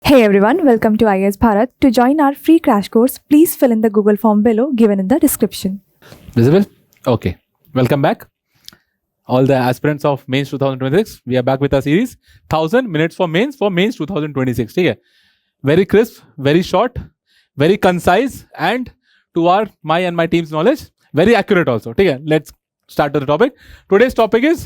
Hey everyone, welcome to IAS Bharat. To join our free crash course, please fill in the Google form below given in the description. Visible? Okay. Welcome back. All the aspirants of Mains 2026. We are back with our series 1000 minutes for Mains 2026. ठीक है? Very crisp, very short, very concise, and to my and my team's knowledge, very accurate also. ठीक है? Let's start with the topic. Today's topic is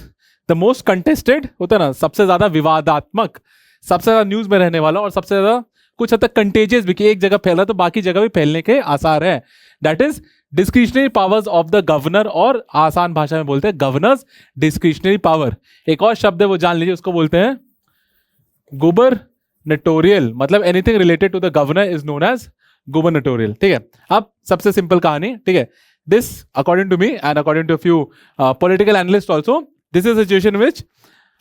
the most contested, होता है ना, सबसे ज्यादा विवादात्मक, सबसे ज्यादा न्यूज में रहने वाला और सबसे ज्यादा कुछ हद तक कंटेजियस भी, कि एक जगह फैल रहा तो बाकी जगह भी फैलने के आसार है. That is discretionary powers of the governor, और आसान भाषा में बोलते हैं गवर्नर्स डिस्क्रिशनरी पावर. एक और शब्द है वो जान लीजिए, उसको बोलते हैं गुबरनेटोरियल. मतलब anything related to the governor is known as gubernatorial. ठीक है. अब सबसे सिंपल कहानी. ठीक है. This according to me and according to few political analyst also, this is a situation in which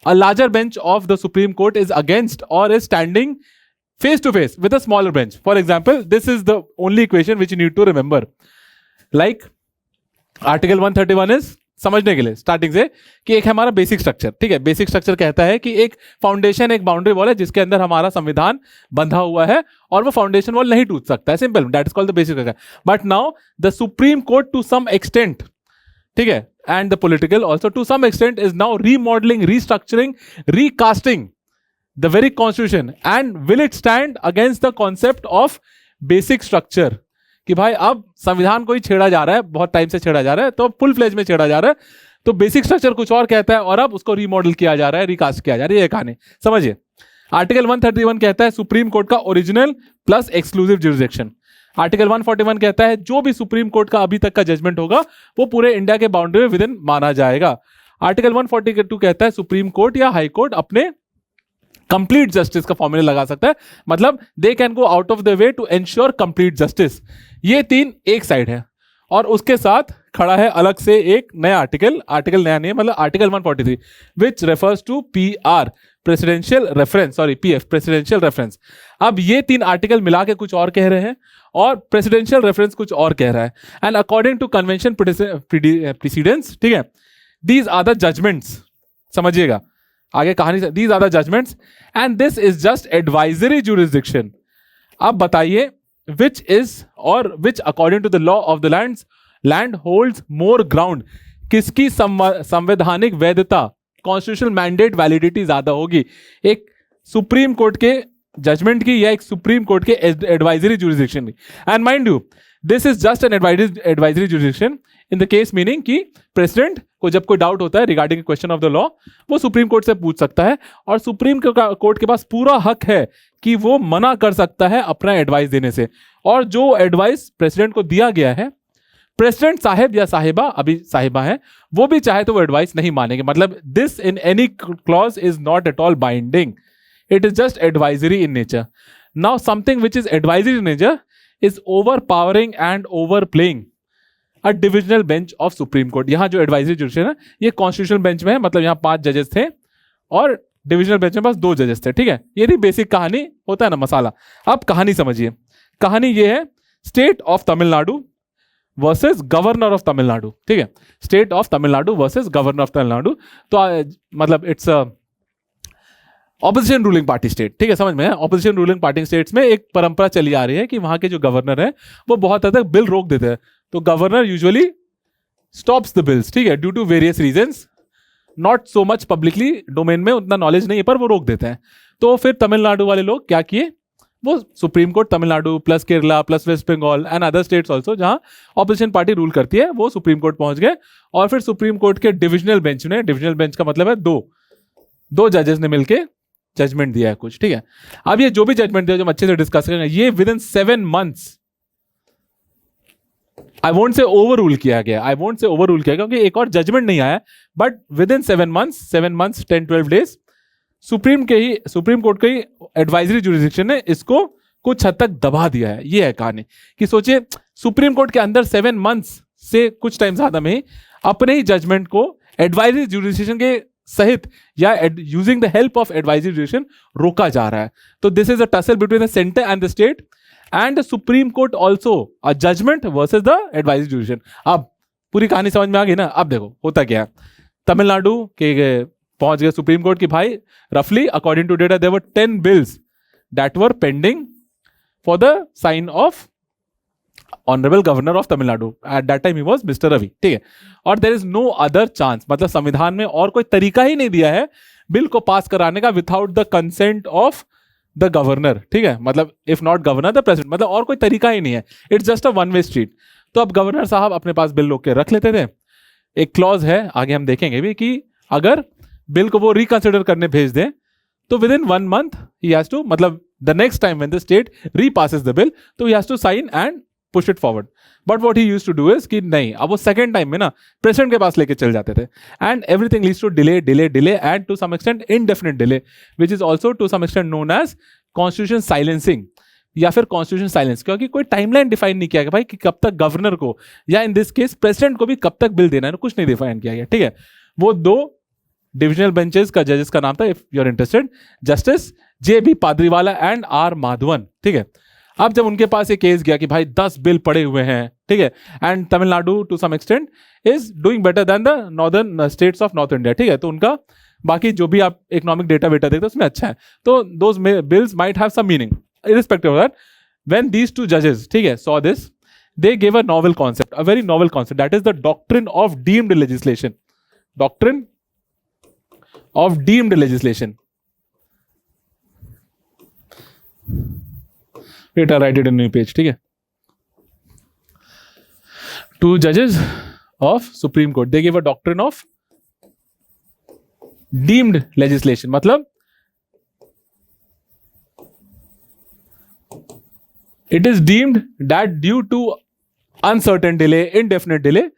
a larger bench of the Supreme Court is against or is standing face to face with a smaller bench. For example, this is the only equation which you need to remember. Like Article 131 is, समझने के लिए starting से, कि एक हमारा basic structure. ठीक है. Basic structure कहता है कि एक फाउंडेशन, एक बाउंड्री वॉल है जिसके अंदर हमारा संविधान बंधा हुआ है और वो फाउंडेशन वॉल नहीं टूट सकता है. Simple, that is called the basic structure. But now the supreme court to some extent, ठीक है, and the political also to some extent is now remodeling, restructuring, recasting the very constitution. And will it stand against the concept of basic structure? कि भाई अब संविधान को ही छेड़ा जा रहा है, बहुत टाइम से छेड़ा जा रहा है, तो फुल फ्लेज में छेड़ा जा रहा है, तो बेसिक स्ट्रक्चर कुछ और कहता है और अब उसको रिमॉडल किया जा रहा है, रिकास्ट किया जा रहा है. ये कहानी समझिए. आर्टिकल 131 कहता है सुप्रीम कोर्ट का original plus exclusive jurisdiction. Article 141 कहता है जो भी सुप्रीम कोर्ट का अभी तक का जजमेंट होगा वो पूरे इंडिया के बाउंड्री में विद इन माना जाएगा. आर्टिकल 142 कहता है सुप्रीम कोर्ट या हाई कोर्ट अपने कंप्लीट जस्टिस का फॉर्मूला लगा सकता है. मतलब they can go out of the way to ensure complete justice. ये तीन एक साइड है और उसके साथ खड़ा है अलग से एक नया आर्टिकल नया नहीं, मतलब article 143 which refers to PR, presidential reference, sorry PF, presidential reference. अब ये तीन आर्टिकल मिला के कुछ और कह रहे हैं और प्रेसिडेंशियल रेफरेंस कुछ और कह रहा है. And according to convention precedence, ठीक है, दीज आर द जजमेंट्स. समझिएगा आगे कहानी से. These are the judgments and this is just advisory jurisdiction. अब बताइए विच इज और which according to the law of the land holds more ground. किसकी संवैधानिक वैधता, कॉन्स्टिट्यूशनल मैंडेट वैलिडिटी ज्यादा होगी, एक सुप्रीम कोर्ट के जजमेंट की या एक सुप्रीम कोर्ट के एडवाइजरी जुरिसडिक्शन की. And mind you this is just an advisory jurisdiction in the case, meaning कि प्रेसिडेंट को जब कोई डाउट होता है regarding question of the law वो सुप्रीम कोर्ट से पूछ सकता है और सुप्रीम कोर्ट के पास पूरा हक है कि वो मना कर सकता है अपना एडवाइस देने से. और जो एडवाइस प्रेसिडेंट को दिया गया है, प्रेसिडेंट साहेब या साहिबा, अभी साहिबा है, वो भी चाहे तो वो एडवाइस नहीं मानेंगे. मतलब this in any clause is not at all binding. It is just advisory in nature. Now something which is advisory in nature is overpowering and overplaying a divisional bench of Supreme Court. यहाँ जो advisory jurisdiction है ये constitutional bench में है, मतलब यहाँ 5 जजेस थे और डिविजनल बेंच में बस 2 जजेस थे. ठीक है. ये थी बेसिक कहानी, होता है ना मसाला. अब कहानी समझिए. कहानी ये है state of Tamil Nadu versus governor of Tamil Nadu. ठीक है. State of Tamil Nadu versus governor of Tamil Nadu. तो मतलब it's opposition ruling party state. ठीक है, समझ में है. ऑपोजिशन रूलिंग पार्टी स्टेट्स में एक परंपरा चली आ रही है कि वहां के जो गवर्नर है वो बहुत हद तक बिल रोक देते हैं. तो governor usually stops the bills. ठीक है, due to various reasons, not so much publicly domain में उतना नॉलेज नहीं है, पर वो रोक देते हैं. तो फिर तमिलनाडु वाले लोग क्या किए, वो supreme court Tamil Nadu plus Kerala plus West Bengal and other states also जहां ऑपोजिशन पार्टी रूल करती है, वो सुप्रीम कोर्ट पहुंच गए. और फिर सुप्रीम कोर्ट के डिविजनल बेंच ने, डिविजनल बेंच का मतलब है दो जजेस ने मिलकर जजमेंट दिया है कुछ. ठीक है. अब ये जो भी जजमेंट दिया जो हम अच्छे से डिस्कस करेंगे, ये with in 7 months, I won't say over rule किया गया, क्योंकि एक और जजमेंट नहीं आया, but with in 7 months 10-12 days supreme court के ही एडवाइजरी जुरिसडिक्शन ने इसको कुछ हद तक दबा दिया है. ये है कहानी कि सोचिए सुप्रीम कोर्ट के अंदर 7 months से कुछ टाइम ज्यादा में ही अपने ही जजमेंट को एडवाइजरी जुरिसडिक्शन के सहित या using the help of advisory jurisdiction रोका जा रहा है. तो this is a tussle between the centre and the state and the supreme court also a judgment versus the advisory jurisdiction. अब पूरी कहानी समझ में आ गई ना. अब देखो होता क्या है. तमिलनाडु के पहुंच गए सुप्रीम कोर्ट की भाई रफली according to data there were 10 bills that were pending for the sign of honourable governor of Tamil Nadu at that time he was mister Ravi, ठीक है. और there is no other chance, मतलब संविधान में और कोई तरीका ही नहीं दिया है बिल को पास कराने का without the consent of the governor, ठीक है. मतलब if not governor the president, मतलब और कोई तरीका ही नहीं है. It's just a one way street. तो अब गवर्नर साहब अपने पास बिल रोक के रख लेते थे. एक क्लॉज है, आगे हम देखेंगे भी, कि अगर बिल को वो रिकंसिडर करने भेज दें तो विद इन 1 month ही हैज टू, मतलब the next time when the state repasses the bill तो he has to sign and push it forward. But what he used to do is कि नहीं, अब वो सेकंड टाइम में ना president के पास लेके चल जाते थे. And everything leads to delay delay delay and to some extent indefinite delay, which is also to some extent known as constitution silencing या फिर कॉन्स्टिट्यूशन साइलेंस. क्योंकि कोई टाइमलाइन डिफाइन नहीं किया गया भाई कि कब तक गवर्नर को या इन दिस केस प्रेसिडेंट को भी कब तक बिल देना है, कुछ नहीं डिफाइन किया गया, ठीक है. वो 2 डिविजनल बेंचेस का जजेस का नाम था, if you are interested, justice JB Pardiwala and R Madhavan, ठीक है. अब जब उनके पास ये केस गया कि भाई 10 बिल पड़े हुए हैं, ठीक है, and Tamil Nadu to some extent is doing better than the northern states of north India, ठीक है. तो उनका बाकी जो भी आप इकोनॉमिक डेटा वेटा देखते हैं उसमें अच्छा है. तो those bills might have some meaning irrespective of that. When these 2 judges, ठीक है, saw this, they gave a novel concept, a very novel concept, that is the doctrine of deemed legislation. Doctrine of deemed legislation. Wait, I'll write it in a new page, ठीक है. 2 judges of Supreme Court, they gave a doctrine of deemed legislation. मतलब it is deemed that due to uncertain delay, indefinite delay,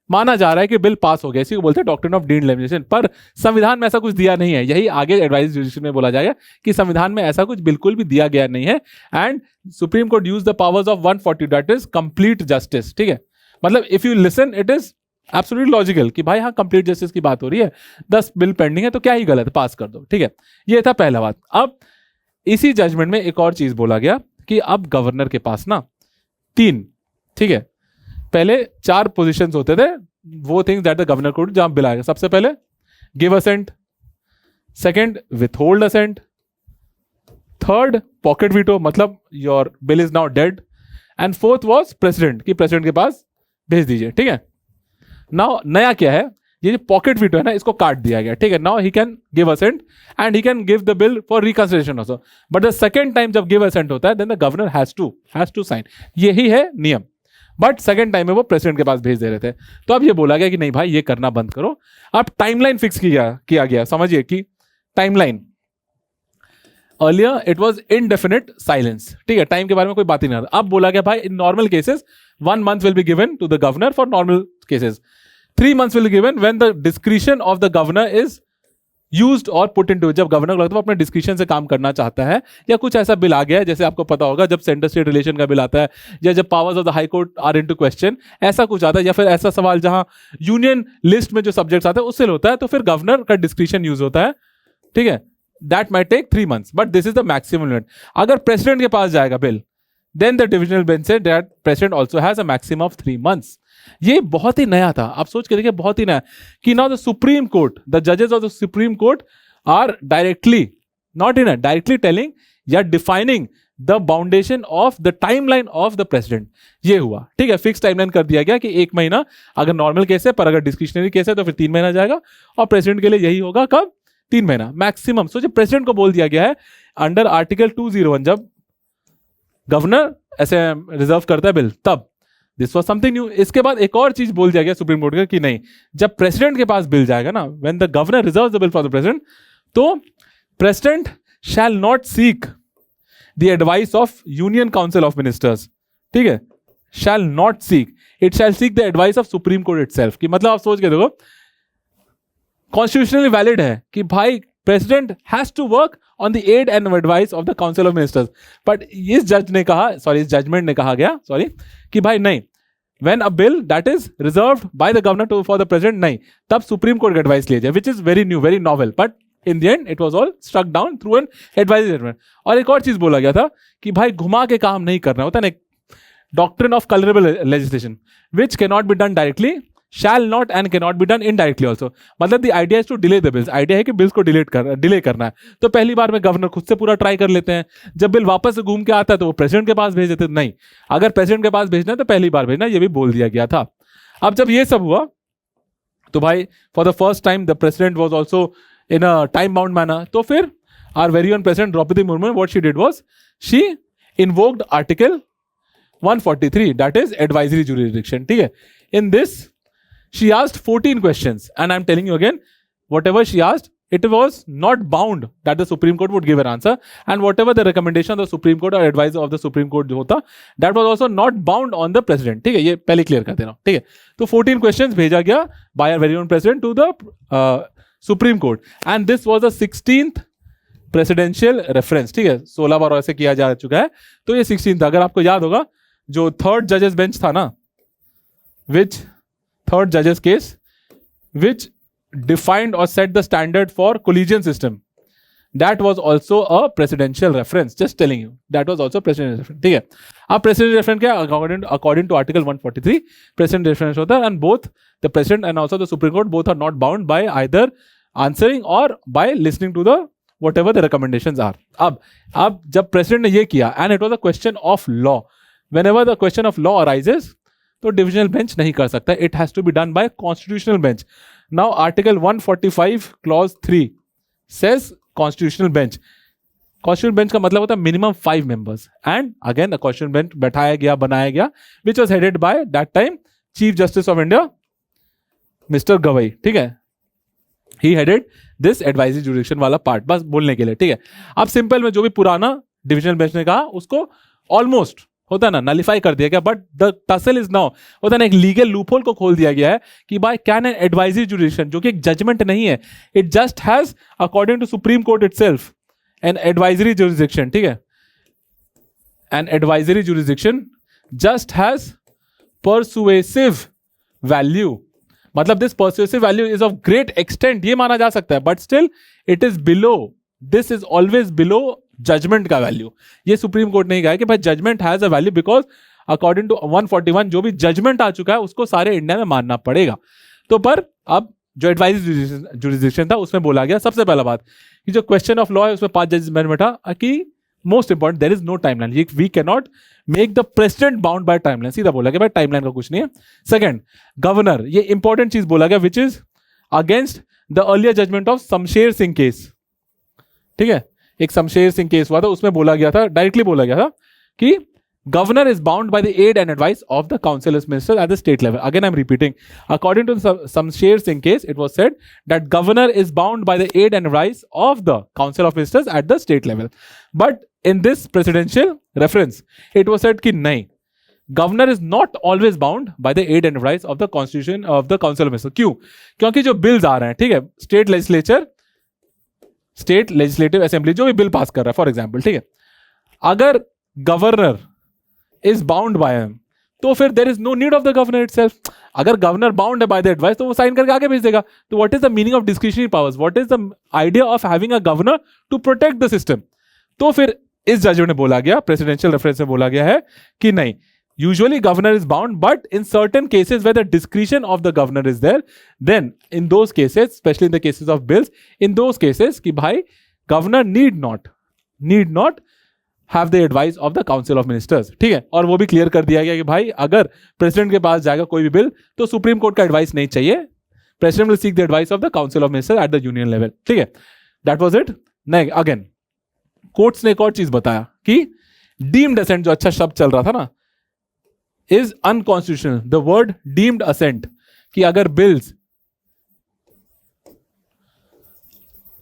माना जा रहा है कि bill pass हो गया. इसी को बोलते हैं डॉक्ट्रिन ऑफ डीम्ड लेजिस्लेशन. पर संविधान में ऐसा कुछ दिया नहीं है. यही आगे एडवाइस जुडिशरी में बोला जाएगा कि संविधान में ऐसा कुछ बिल्कुल भी दिया गया नहीं है. And supreme court use the powers of 140, that is complete justice, ठीक है. मतलब if you listen it is absolutely logical कि भाई हाँ कंप्लीट जस्टिस की बात हो रही है, 10 बिल पेंडिंग है तो क्या ही गलत है, पास कर दो, ठीक है. ये था पहला बात. अब इसी जजमेंट में एक और चीज बोला गया कि अब गवर्नर के पास ना 3, ठीक है, पहले 4 पोजीशंस होते थे, वो things that the governor could, जहां बिल आएगा. सबसे पहले give assent, second withhold assent, third pocket veto, मतलब your bill is now dead, and fourth was president, कि प्रेसिडेंट के पास भेज दीजिए, ठीक है. नाउ नया क्या है, ये जो पॉकेट वीटो है ना, इसको काट दिया गया, ठीक है. Now he can give assent and he can give the bill for reconsideration also, but the second time जब गिव असेंट होता है then the governor has to sign. यही है नियम. बट सेकंड टाइम में वो प्रेसिडेंट के पास भेज दे रहे थे. तो अब ये बोला गया कि नहीं भाई ये करना बंद करो. अब टाइमलाइन फिक्स किया गया. समझिए कि timeline earlier it was indefinite silence, ठीक है, टाइम के बारे में कोई बात ही नहीं. अब बोला गया भाई in normal cases 1 month will be given to the governor for normal cases, 3 months will be given when the discretion of the governor is used or put into. जब गवर्नर को लगता है वो अपने डिस्क्रिशन से काम करना चाहता है, या कुछ ऐसा बिल आ गया है, जैसे आपको पता होगा जब सेंटर स्टेट रिलेशन का बिल आता है, या जब powers of the high court are into question, ऐसा कुछ आता है, या फिर ऐसा सवाल जहां यूनियन लिस्ट में जो सब्जेक्ट्स आते हैं उससे होता है, तो फिर गवर्नर का डिस्क्रिशन यूज होता है, ठीक है. That might take 3 months, but this is the maximum limit. अगर प्रेसिडेंट के पास जाएगा bill, then the divisional bench से that president also has a maximum of 3 months. ये बहुत ही नया था. आप सोच के देखिए, बहुत ही नया कि now the supreme court, the जजेस of the supreme court are directly, not indirectly telling या defining the boundation of the timeline of the president. ये हुआ, ठीक है. फिक्स टाइमलाइन कर दिया गया कि 1 महीना अगर नॉर्मल केस है, पर अगर डिस्क्रिशनरी केस है तो फिर 3 महीना जाएगा, और प्रेसिडेंट के लिए यही होगा कब, 3 महीना मैक्सिमम. सोचिए प्रेसिडेंट को बोल दिया गया है अंडर आर्टिकल 201, जब गवर्नर ऐसे रिजर्व करता है बिल, तब दिस वॉज समथिंग न्यू. इसके बाद एक और चीज बोल दिया गया सुप्रीम कोर्ट का कि नहीं, जब प्रेसिडेंट के पास बिल जाएगा ना, when the governor reserves the bill for the president, तो president shall not seek the advice of union council of ministers, ठीक है, shall not seek, it shall seek the advice of supreme court itself. कि मतलब आप सोच के देखो, constitutionally valid है कि भाई president has to work on the aid and advice of the council of ministers, but इस जजमेंट ने कहा गया कि भाई नहीं, when a bill that is reserved by the governor for the president, नहीं, तब सुप्रीम कोर्ट का एडवाइस लिया जाए, which is very new, very novel, but in the end it was all struck down through an advisory judgment. और एक और चीज बोला गया था कि भाई घुमा के काम नहीं करना होता ना, doctrine of colourable legislation which cannot be done directly, shall not and can not be done indirectly also. मतलब the idea is to delay the bills. Idea है कि बिल्स को डिले करना है. तो पहली बार में गवर्नर खुद से पूरा ट्राई कर लेते हैं. जब बिल वापस से घूम के आता है तो वो प्रेसिडेंट के पास भेज देते. नहीं, अगर प्रेसिडेंट के पास भेजना है तो पहली बार भेजना, ये भी बोल दिया गया था. अब जब ये सब हुआ तो भाई for the first time the president was also in a time bound manner. तो फिर our very own president Draupadi Murmu, what she did was she invoked article 143, that is advisory jurisdiction. ठीक है. In this she asked 14 questions and I'm telling you again, whatever she asked, it was not bound that the Supreme Court would give an answer, and whatever the recommendation of the Supreme Court or advice of the Supreme Court जो होता, that was also not bound on the president. ठीक है, ये पहले clear कर देना. ठीक है. तो 14 questions भेजा गया by our very own president to the Supreme Court, and this was the 16th presidential reference. ठीक है, 16 बार ऐसे किया जा चुका है. तो ये 16th, अगर आपको याद होगा जो थर्ड जजेस बेंच था ना, विच थर्ड जजेस केस विच डिफाइंड और set the standard for collegium system, that was also a presidential reference. Just telling you, that was also presidential reference. ठीक है. अब प्रेसिडेंशियल रेफरेंस क्या, according to article 143 president reference होता है, and both the president and also the supreme court both are not bound by either answering और by listening to the whatever the recommendations are. अब जब president ने ये किया and it was a question of law, whenever the question of law arises, तो divisional bench नहीं कर सकता. It has to be done by constitutional bench. Now article 145 clause 3 says constitutional bench. Constitutional bench का मतलब होता है minimum 5 members, and again constitutional bench बैठाया गया, बनाया गया, which was headed by that time chief justice of India mister Gavai. ठीक है. ही हेडेड दिस एडवाइजरी जुरिडिक्शन वाला पार्ट, बस बोलने के लिए. ठीक है. अब सिंपल में जो भी पुराना डिविजनल बेंच ने कहा उसको ऑलमोस्ट होता है ना नलिफाई कर दिया गया, but the tussle is now, होता है ना, एक लीगल लूपहोल को खोल दिया गया है कि by can an advisory jurisdiction, जो कि एक जजमेंट नहीं है, it just has according to supreme court itself an advisory jurisdiction. ठीक है. An advisory jurisdiction just has persuasive value. मतलब this persuasive value is of great extent, ये माना जा सकता है, but still it is below, this is always below judgment का value. ये सुप्रीम कोर्ट ने कहा है कि भाई judgment has a value because according to 141 जो भी जजमेंट आ चुका है उसको सारे इंडिया में मानना पड़ेगा. तो पर अब जो एडवाइजरी जुरिडिक्शन था उसमें बोला गया सबसे पहला बात कि जो क्वेश्चन ऑफ लॉ है उसमें 5 जजेस में बैठा कि most important there is no timeline, we can not make the president bound by timeline. सीधा बोला गया भाई टाइमलाइन का कुछ नहीं है. सेकंड, गवर्नर, ये इंपॉर्टेंट चीज बोला गया which is against the earlier judgment of Shamsher Singh case. ठीक है. एक शमशेर सिंह केस हुआ था, उसमें बोला गया था, डायरेक्टली बोला गया था कि governor is bound by the aid and advice of the council of ministers at the state level. Again, I'm repeating. According to Shamsher Singh case, it was said that governor is bound by the aid and advice of the council of ministers at the state level. But in this presidential reference, it was said कि नहीं, governor is not always bound by the aid and advice of the constitution of the council of ministers. क्यों? क्योंकि जो bills आ रहे हैं, ठीक है, state legislature, state legislative assembly जो भी बिल पास कर रहा है, फॉर एग्जाम्पल, ठीक है, अगर governor is bound by him तो फिर there is no need of the governor itself. अगर गवर्नर बाउंड है बाय द एडवाइस तो वो साइन करके आगे भेज देगा. तो what is the meaning of discretionary powers, what is the idea of having a governor to protect the system. तो फिर इस जजमेंट में बोला गया, प्रेसिडेंशियल रेफरेंस में बोला गया है कि नहीं, usually governor is bound, but in certain cases where the discretion of the governor is there, then in those cases, especially in the cases of bills, in those cases कि भाई governor need not have the advice of the council of ministers. ठीक है. और वो भी clear कर दिया गया कि भाई अगर प्रेसिडेंट के पास जाएगा कोई भी बिल तो सुप्रीम कोर्ट का एडवाइस नहीं चाहिए, president will seek the advice of the council of ministers at the union level. ठीक है. That was it. नहीं, अगेन कोर्ट्स ने एक और चीज बताया कि डीम्ड असेंट, जो अच्छा शब्द चल रहा था ना, is unconstitutional. The word deemed assent, कि अगर bills,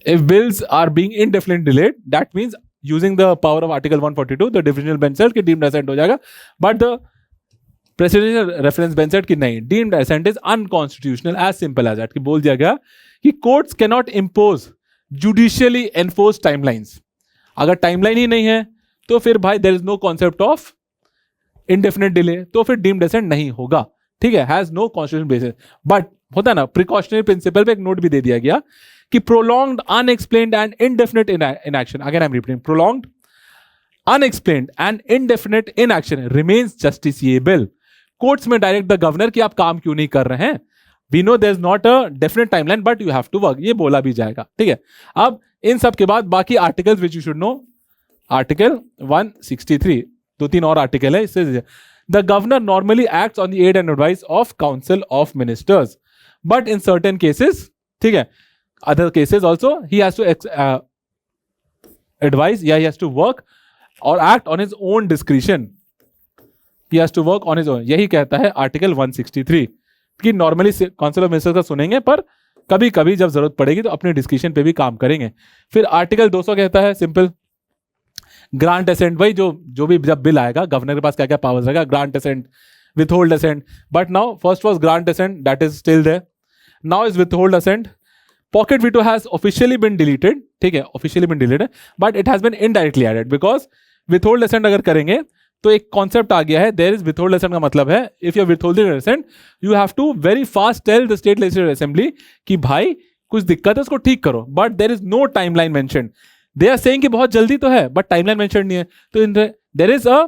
if bills are being indefinitely delayed, that means using the power of article 142 the divisional bench said कि deemed assent हो जाएगा, but the presidential reference bench said कि नहीं, deemed assent is unconstitutional, as simple as that. कि बोल दिया गया कि courts cannot impose judicially enforced timelines. अगर टाइमलाइन ही नहीं है तो फिर भाई there is no concept of indefinite delay, तो फिर डीम्ड असेंट नहीं होगा. ठीक है. Has no constitutional basis. But होता है ना, प्रिकॉशनरी प्रिंसिपल पे एक नोट भी दे दिया गया कि prolonged unexplained and indefinite inaction, again I am repeating, prolonged unexplained and indefinite inaction remains justiciable. Courts में डायरेक्ट द गवर्नर कि आप काम क्यों नहीं कर रहे हैं, we know there is not a definite timeline but you have to work, ये बोला भी जाएगा, ठीक है। अब इन सब के बाद बाकी articles which you should know, article 163, 2-3 और आर्टिकल है इससे। The governor normally acts on the aid and advice of council of ministers, but in certain cases, ठीक है, other cases also he has to advice या he has to work और act on his own discretion, he has to work on his own. यही कहता है article 163 कि normally council of ministers का सुनेंगे पर कभी कभी जब जरूरत पड़ेगी तो अपने डिस्क्रिशन पे भी काम करेंगे। फिर आर्टिकल 200 कहता है सिंपल, ग्रांट असेंट, भाई जो भी जब बिल आएगा गवर्नर के पास क्या क्या पावर्स रहेगा, grant assent, withhold assent, but now first was grant assent, that is still there, now is withhold assent. Pocket veto has officially been deleted, ठीक है, officially been deleted, but it has been indirectly added because withhold assent अगर करेंगे तो एक concept आ गया है, there is withhold assent का मतलब है if you are withholding assent you have to very fast tell the state legislative assembly कि भाई कुछ दिक्कत है उसको ठीक करो, but there is no timeline mentioned. They are saying कि बहुत जल्दी तो है but timeline mentioned नहीं है, तो there is a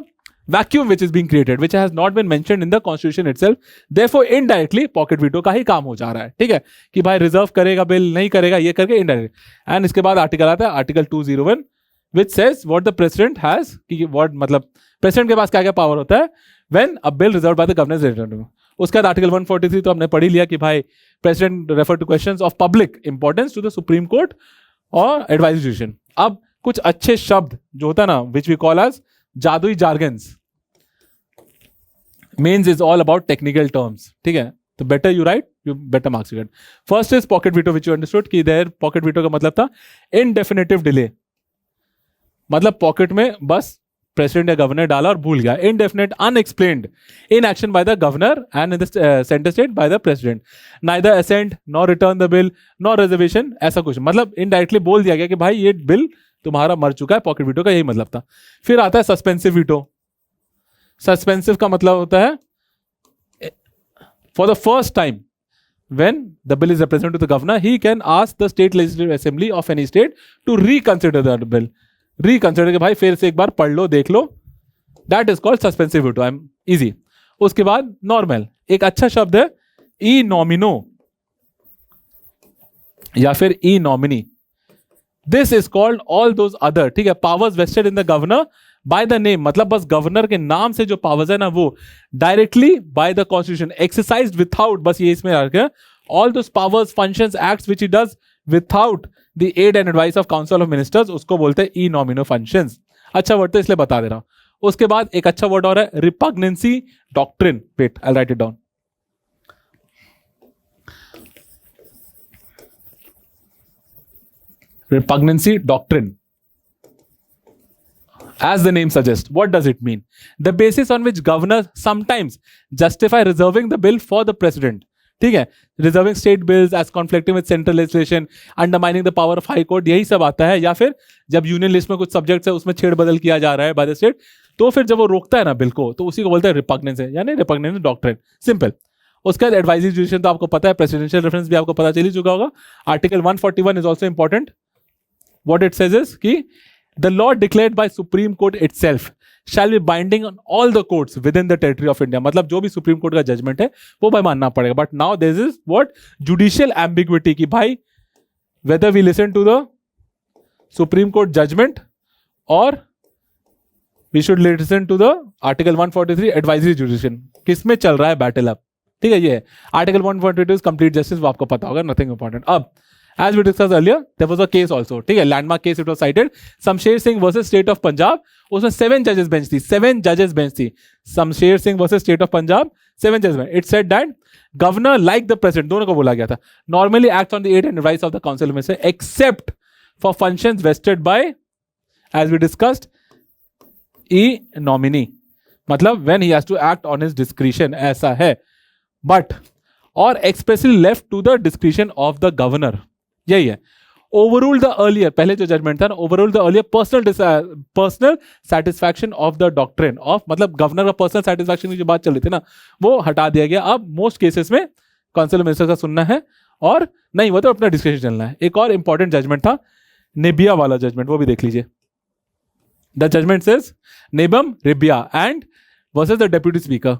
vacuum which is being created which has not been mentioned in the constitution itself, therefore indirectly pocket veto का ही काम हो जा रहा है, ठीक है, कि भाई रिजर्व करेगा बिल नहीं करेगा ये करके इनडायरेक्ट। एंड इसके बाद आर्टिकल आता है article 201 which says what the president has, कि what मतलब प्रेसिडेंट के पास क्या क्या पावर होता है when a bill resolved by the governor's referendum। उसके बाद आर्टिकल 143 तो हमने पढ़ ही लिया कि भाई president refer to questions of public importance to the supreme court और एडवाइजरी डिसीजन। अब कुछ अच्छे शब्द जो होता है ना विच वी कॉल एज जादुई jargons, means is all about technical terms, ठीक है, तो better you write you better marks you get। first is pocket veto which you understood कि there pocket veto का मतलब था indefinitive delay, मतलब pocket में बस प्रेसिडेंट या गवर्नर डाला और भूल गया, indefinite unexplained inaction by the governor and in the center state by the president, neither assent nor return the bill nor reservation, ऐसा कुछ मतलब indirectly बोल दिया गया कि भाई ये बिल तुम्हारा मर चुका है, पॉकेट वीटो का यही मतलब था। फिर आता है सस्पेंसिव वीटो। सस्पेंसिव का मतलब होता है for the first time when the bill is represented to the governor he can ask the state legislative assembly of any state to reconsider that bill, reconsider के भाई फिर से एक बार पढ़ लो देख लो, that is called suspensive veto, I'm easy। उसके बाद normal, एक अच्छा शब्द है ई नॉमिनो या फिर ई नॉमिनी, this is called all those other, ठीक है, powers vested in the governor by the name, मतलब बस गवर्नर के नाम से जो पावर्स है ना वो directly by the constitution exercised without, बस ये इसमें रख all those powers functions acts which he does without the aid and advice of council of ministers, उसको बोलते हैं ई नॉमिनो फंक्शंस। अच्छा वर्ड तो इसलिए बता दे रहा हूं। उसके बाद एक अच्छा वर्ड और है repugnancy doctrine, wait I write it down. Repugnancy doctrine, as the name suggests, what does it mean? The basis on which governors sometimes justify reserving the bill for the president, ठीक है, reserving state bills as conflicting with central legislation, undermining the power of high court, यही सब आता है। या फिर जब union list में कुछ सब्जेक्ट्स है उसमें छेड़ बदल किया जा रहा है बाय द स्टेट, तो फिर जब वो रोकता है ना बिल को तो उसी को बोलते हैं रिपग्नेंस है, यानी रिपग्नेंस डॉक्ट्रिन, सिंपल। उसके बाद एडवाइजरी जुडिशन तो आपको पता है, प्रेसिडेंशियल रेफरेंस भी आपको पता चल ही चुका होगा। Article 141 is also important. What it says is कि the law declared by Supreme Court itself shall be binding on all the courts within the territory of India, मतलब जो भी सुप्रीम कोर्ट का जजमेंट है वो भाई मानना पड़ेगा। But now this is what judicial ambiguity की भाई whether we listen to the Supreme Court judgment or we should listen to the Article 143 advisory jurisdiction, किसमें चल रहा है बैटल अब, ठीक है। ये आर्टिकल 142 इज कंप्लीट जस्टिस, वो आपको पता होगा, नथिंग इंपॉर्टेंट। अब as we discussed earlier there was a case also, ठीक है, landmark case it was cited, Shamsher Singh versus State of Punjab, उसमें 7 judges bench थी, 7 judges bench थी, Shamsher Singh versus State of Punjab, 7 judges bench। It said that governor like the president, दोनों को बोला गया था, normally acts on the aid and advice of the council में से except for functions vested by, as we discussed, e nominee, मतलब when he has to act on his discretion, ऐसा है, but or expressly left to the discretion of the governor, यही है। Overrule the earlier, पहले जो judgement था ना, overrule the earlier personal satisfaction of the doctrine of, मतलब governor का पर्सनल सेटिस्फैक्शन की जो बात चल रही थी ना वो हटा दिया गया। अब मोस्ट केसेस में काउंसिल मिनिस्टर का सुनना है और नहीं वो तो अपना डिस्कशन चलना है। एक और इंपॉर्टेंट जजमेंट था नेबिया वाला जजमेंट, वो भी देख लीजिए। The judgment says Nabam Rebia and versus the deputy speaker.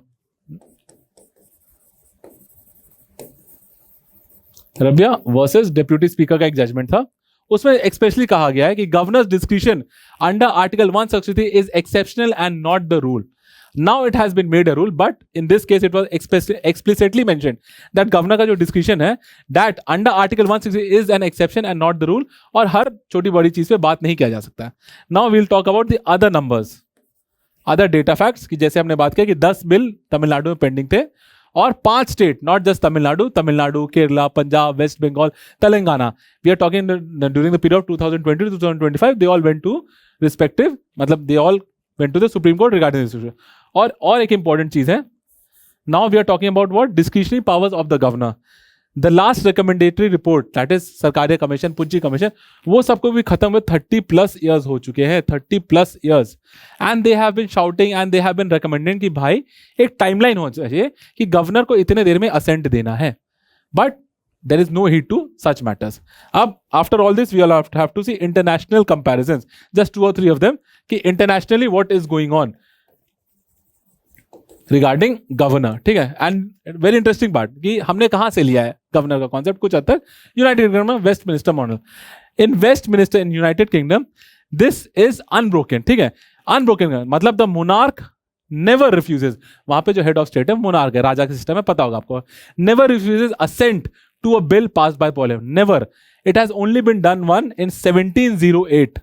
Rabia versus deputy speaker का एक जजमेंट था, उसमें एक्सपेशली कहा गया है कि governors discretion under article 163 is exceptional and not the rule. Now it has been made a rule, but in this case it was explicitly mentioned that governor का जो discretion है that under article 160 is an exception and not the rule, और हर छोटी बड़ी चीज पे बात नहीं किया जा सकता है. Now we'll talk about the other numbers, other data facts, कि जैसे हमने बात किया कि 10 बिल तमिलनाडु में पेंडिंग थे और 5 state, not just Tamil Nadu, Kerala, Punjab, west Bengal, Telangana, we are talking during the period 2020 to 2025 they all went to respective, मतलब they all went to the supreme court regarding this issue. और एक इंपॉर्टेंट चीज है, now we are talking about what discretionary powers of the governor. The last recommendatory report that is Sarkaria commission, Punchhi commission, वो सबको भी खत्म हुए 30+ ईयर्स हो चुके हैं, 30+ years, and they have been shouting and they have been recommending कि भाई एक टाइमलाइन होना चाहिए कि गवर्नर को इतने देर में असेंट देना है, but there is no heed to such matters. अब after all this we all have to see international comparisons, just 2 or 3 of them, कि internationally what is going on regarding governor. ठीक है, and very interesting part कि हमने कहाँ से लिया है गवर्नर का कॉन्सेप्ट, कुछ हद तक यूनाइटेड किंगडम में Westminster model. In Westminster in United kingdom this is unbroken. ठीक है, अनब्रोकन मतलब द मोनार्क नेवर रिफ्यूजेज, वहां पे जो हेड ऑफ स्टेट है मोनार्क है, राजा का सिस्टम है, पता होगा आपको, never refuses assent to a bill passed by parliament. Never. It has only been done one in 1708.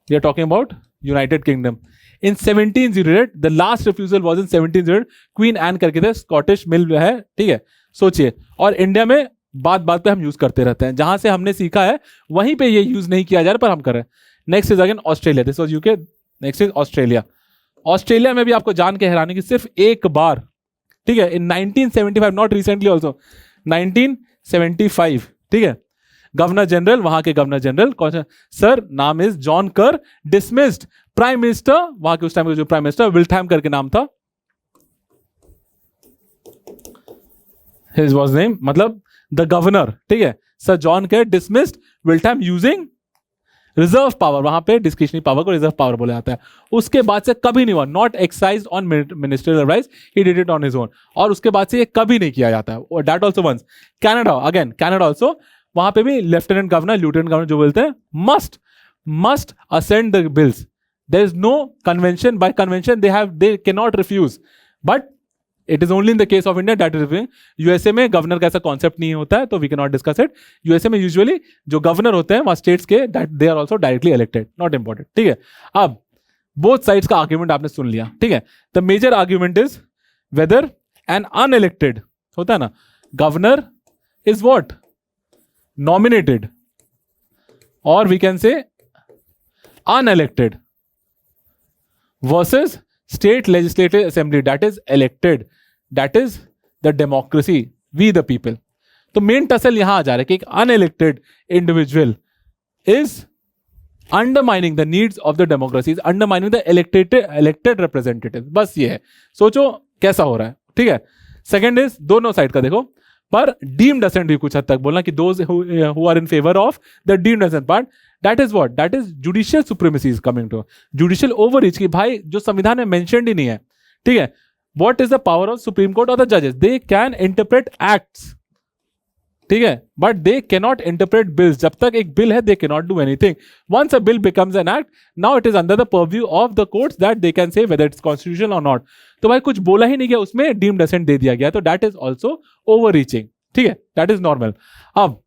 We are talking about United Kingdom. In 1708, the last refusal was in 1708. Queen Anne करके थे, Scottish मिल है, ठीक है, सोचिए. और India में बात बात पे हम यूज करते रहते हैं, जहां से हमने सीखा है वहीं पे ये यूज नहीं किया जा रहा, पर हम कर रहे हैं. Next is again Australia, this was UK. Next is Australia. Australia में भी आपको जान के हैरानी की सिर्फ एक बार, ठीक है, इन 1975, नॉट रिसेंटली ऑल्सो, 1975, ठीक है, गवर्नर जनरल, वहां के गवर्नर जनरल कौन सा सर, नाम इज जॉन कर, डिसमिस्ड. प्राइम मिनिस्टर वहां के उस टाइम जो प्राइम मिनिस्टर विल्थहैम करके नाम था, हिज वाज नेम, मतलब द गवर्नर, ठीक है, सर जॉन कर डिसमिस्ड विल्थहैम यूजिंग रिजर्व पावर. वहां पे डिस्क्रिशनरी पावर को रिजर्व पावर बोला जाता है. उसके बाद से कभी नहीं हुआ, not excise on ministerial advice, he did it on his own. और उसके बाद से ये कभी नहीं किया जाता है. That also once. Canada, again Canada also, वहां पे भी लेफ्टिनेंट गवर्नर, ल्यूटेनेंट गवर्नर जो बोलते हैं, must assent the bills. There is no convention, by convention they can not refuse, but it is only in the case of India that is refusing. USA में governor का ऐसा concept नहीं होता है, तो we can not discuss it. USA में usually जो governor होते हैं वहां स्टेट्स के, that they are also directly elected, not important. ठीक है, अब बोथ साइड्स का आर्ग्यूमेंट आपने सुन लिया. ठीक है, the major argument is whether an unelected होता है ना, गवर्नर इज व्हाट, नॉमिनेटेड, और we can say unelected versus state legislative assembly that is elected, that is the democracy, we the people. तो मेन टसल यहां आ जा रहा है कि एक unelected individual is undermining the needs of the democracy, is undermining the elected representatives. बस ये है, सोचो कैसा हो रहा है. ठीक है, सेकेंड इज दोनों साइड का देखो, पर डीम्ड असेंट भी कुछ हद तक बोलना कि those who are in favour of the deemed assent part, that is what, that is judicial supremacy is coming to, judicial overreach की भाई जो संविधान में मेंशन्ड ही नहीं है. ठीक है, what is the power of supreme court और द जजेस, दे कैन इंटरप्रेट एक्ट्स, ठीक है, but they can not interpret bills. जब तक एक बिल है they can not do anything. Once a bill becomes an act, now it is under the purview of the courts that they can say whether it's constitutional और not. तो भाई कुछ बोला ही नहीं गया, उसमें डीम्ड असेंट दे दिया गया, तो that is also overreaching. ठीक है, दैट इज नॉर्मल. अब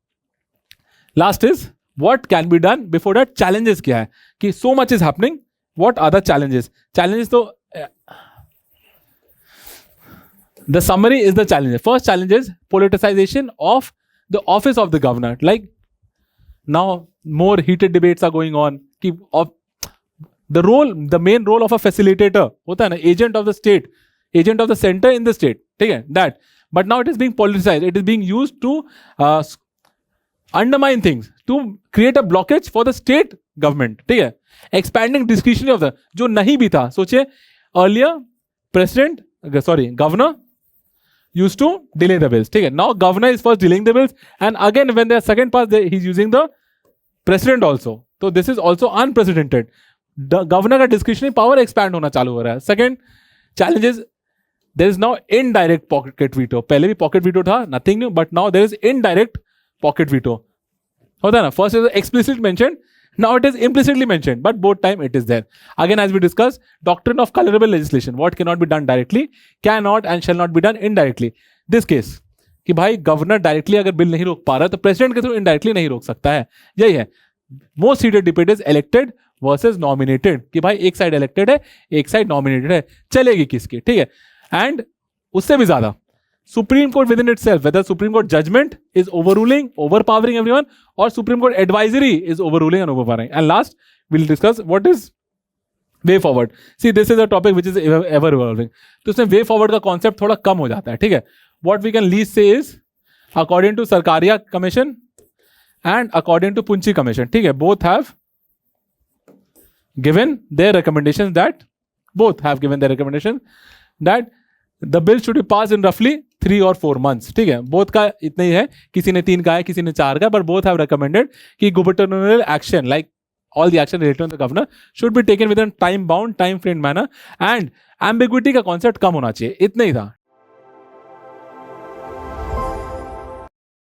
last is what can be done before that. Challenges क्या है कि so much is happening, what are the challenges. Challenges तो the summary is the challenge. First challenge is politicization of the office of the governor. Like now more heated debates are going on ki of the main role of a facilitator hota hai na, agent of the state, agent of the center in the state, theek hai that, but now it is being politicized, it is being used to undermine things, to create a blockage for the state government. theek hai, expanding discretion of the jo nahi bhi tha. sochiye earlier governor used to delay the bills. ठीक है, now governor is first delaying the bills, and again when their second pass he's using the president also. So this is also unprecedented. The governor का discretionary power expand होना चालू हो रहा है. Second challenge is there is now indirect pocket veto. पहले भी pocket veto था, nothing new, but now there is indirect pocket veto. होता है ना, first is explicit mention, now it is implicitly mentioned, but both time it is there. Again, as we discussed, doctrine of colorable legislation, what cannot be done directly cannot and shall not be done indirectly. This case कि भाई governor directly अगर bill नहीं रोक पा रहा तो president के through indirectly नहीं रोक सकता है. यही है most seated debate is elected versus nominated, कि भाई एक साइड इलेक्टेड है एक साइड नॉमिनेटेड है, चलेगी किसकी, ठीक है. एंड उससे भी ज्यादा Supreme Court within itself, whether Supreme Court judgment is overruling, overpowering everyone, or Supreme Court advisory is overruling and overpowering. And last, we'll discuss what is way forward. See, this is a topic which is ever evolving. तो उसमें way forward का concept थोड़ा कम हो जाता है, ठीक है. What we can least say is, according to Sarkaria Commission and according to Punchi Commission, ठीक है, both have given their recommendations that the bill should be passed in roughly 3 or 4 months. ठीक है, बोथ का इतना ही है, किसी ने 3 का है किसी ने 4 का, but both have recommended कि gubernatorial action like all the action related to the governor should be taken within time bound time framed manner and ambiguity का concept कम होना चाहिए. इतना ही था,